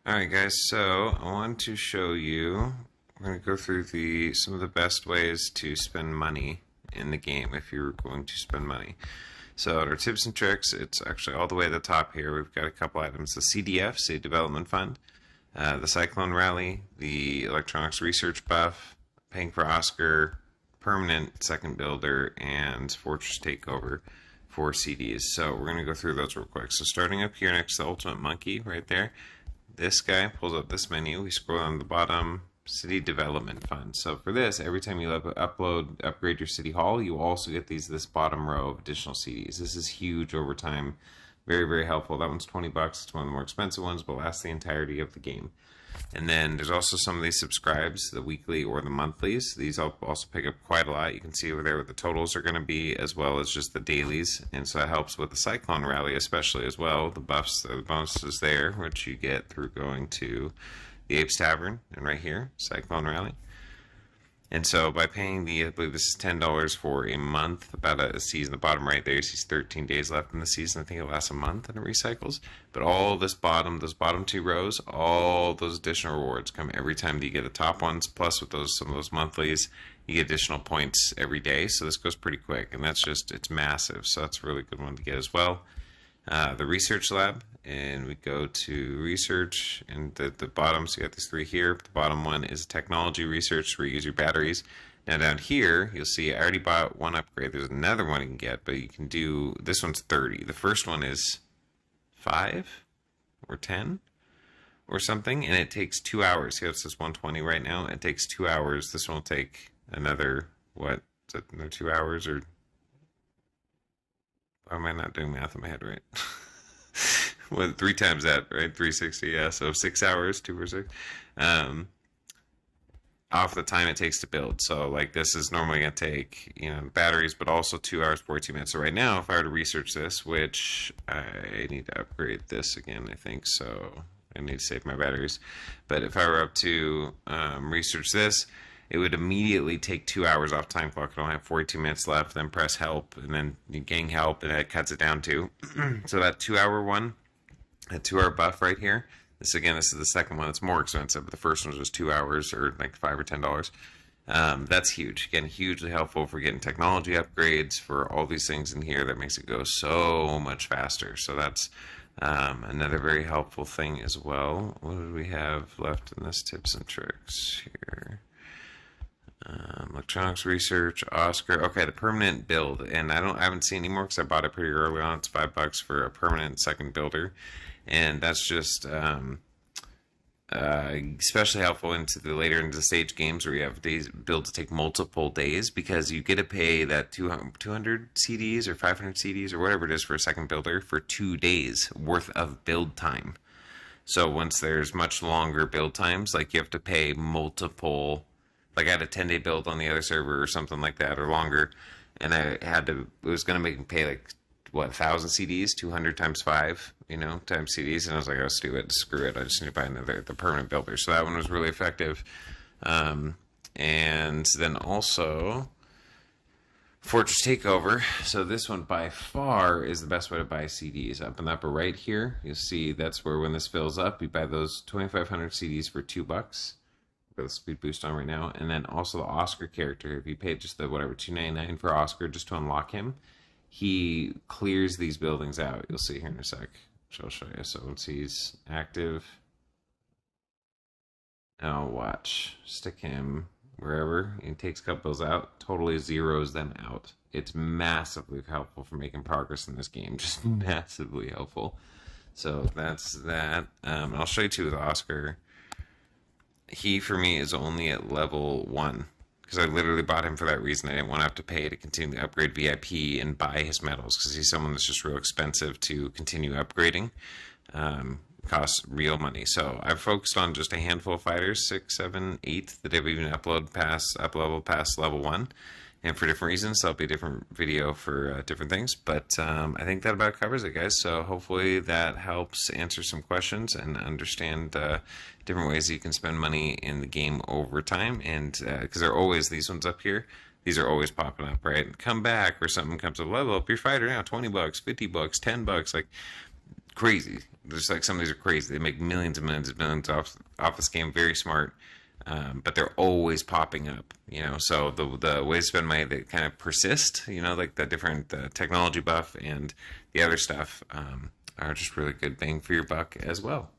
Alright guys, so I want to show you, we're going to go through some of the best ways to spend money in the game if you're going to spend money. So our tips and tricks, it's actually all the way at the top here. We've got a couple items. The CDF, City Development Fund, the Cyclone Rally, the Electronics Research Buff, Paying for Oscar, Permanent Second Builder, and Fortress Takeover for CDs. So we're going to go through those real quick. So starting up here next to the Ultimate Monkey right there, this guy pulls up this menu. We scroll on the bottom, City Development Fund. So for this, every time you upgrade your city hall, you also get this bottom row of additional CDs. This is huge over time. Very, very helpful. That one's $20. It's one of the more expensive ones, but lasts the entirety of the game. And then there's also some of these subscribes, the weekly or the monthlies. These I'll also pick up quite a lot. You can see over there what the totals are going to be, as well as just the dailies. And so that helps with the Cyclone Rally especially as well. The buffs, the bonuses there, which you get through going to the Apes Tavern, and right here, Cyclone Rally. And so by paying I believe this is $10 for a month, about a season, the bottom right there, you see 13 days left in the season. I think it lasts a month and it recycles. But all those bottom two rows, all those additional rewards come every time that you get the top ones, plus with some of those monthlies, you get additional points every day. So this goes pretty quick, and it's massive. So that's a really good one to get as well. The research lab, and we go to research, and the bottom, so you got these three here. The bottom one is technology research, where you use your batteries. Now down here, you'll see I already bought one upgrade. There's another one you can get, but you can do, this one's 30. The first one is 5 or 10 or something, and it takes 2 hours. See how it says 120 right now? It takes 2 hours. This one will take another, what, is that another 2 hours, or why am I not doing math in my head right? Well, 3 times that, right? 360, yeah. So 6 hours, 2 or 6. Off the time it takes to build. So like this is normally going to take, batteries, but also 2 hours, 42 minutes. So right now, if I were to research this, which I need to upgrade this again, I think, so I need to save my batteries. But if I were up to research this, it would immediately take 2 hours off time clock. I only have 42 minutes left, then press help, and then you gang help, and it cuts it down to. So that 2 hour one, that 2 hour buff right here, this is the second one. It's more expensive, but the first one was just 2 hours, or like $5 or $10. That's huge. Again, hugely helpful for getting technology upgrades, for all these things in here that makes it go so much faster. So that's another very helpful thing as well. What do we have left in this tips and tricks here? Electronics research, Oscar. Okay, the permanent build, and I haven't seen any more because I bought it pretty early on. It's $5 for a permanent second builder, and that's just especially helpful into the stage games where you have builds take multiple days, because you get to pay that 200 CDs or 500 CDs or whatever it is for a second builder for 2 days worth of build time. So once there's much longer build times, like you have to pay multiple. Like I had a 10-day build on the other server or something like that, or longer, and it was going to make me pay like, 1,000 CDs, 200 times 5, times CDs, and I was like, oh, stupid, screw it, I just need to buy the permanent builder. So that one was really effective. And then also, Fortress Takeover. So this one by far is the best way to buy CDs. Up in the upper right here, you'll see that's where when this fills up, you buy those 2,500 CDs for $2. Got the speed boost on right now, and then also the Oscar character. If you pay just the $2.99 for Oscar just to unlock him, he clears these buildings out. You'll see here in a sec. I'll show you. So once he's active, now watch. Stick him wherever. He takes a couple bills out, totally zeroes them out. It's massively helpful for making progress in this game. Just massively helpful. So that's that. I'll show you too with Oscar. He, for me, is only at level 1, because I literally bought him for that reason. I didn't want to have to pay to continue to upgrade VIP and buy his medals, because he's someone that's just real expensive to continue upgrading. Costs real money. So I've focused on just a handful of fighters, 6, 7, 8, that have even up-leveled past level 1. And for different reasons, there'll be a different video for different things. But I think that about covers it, guys. So hopefully that helps answer some questions and understand different ways that you can spend money in the game over time. And because they're always, these ones up here, these are always popping up, right? Come back or something comes up, level up your fighter now, $20, $50, $10, like crazy. there's like some of these are crazy. They make millions and millions off this game. Very smart. But they're always popping up, so the ways to spend money that kind of persist, like the different technology buff and the other stuff, are just really good bang for your buck as well.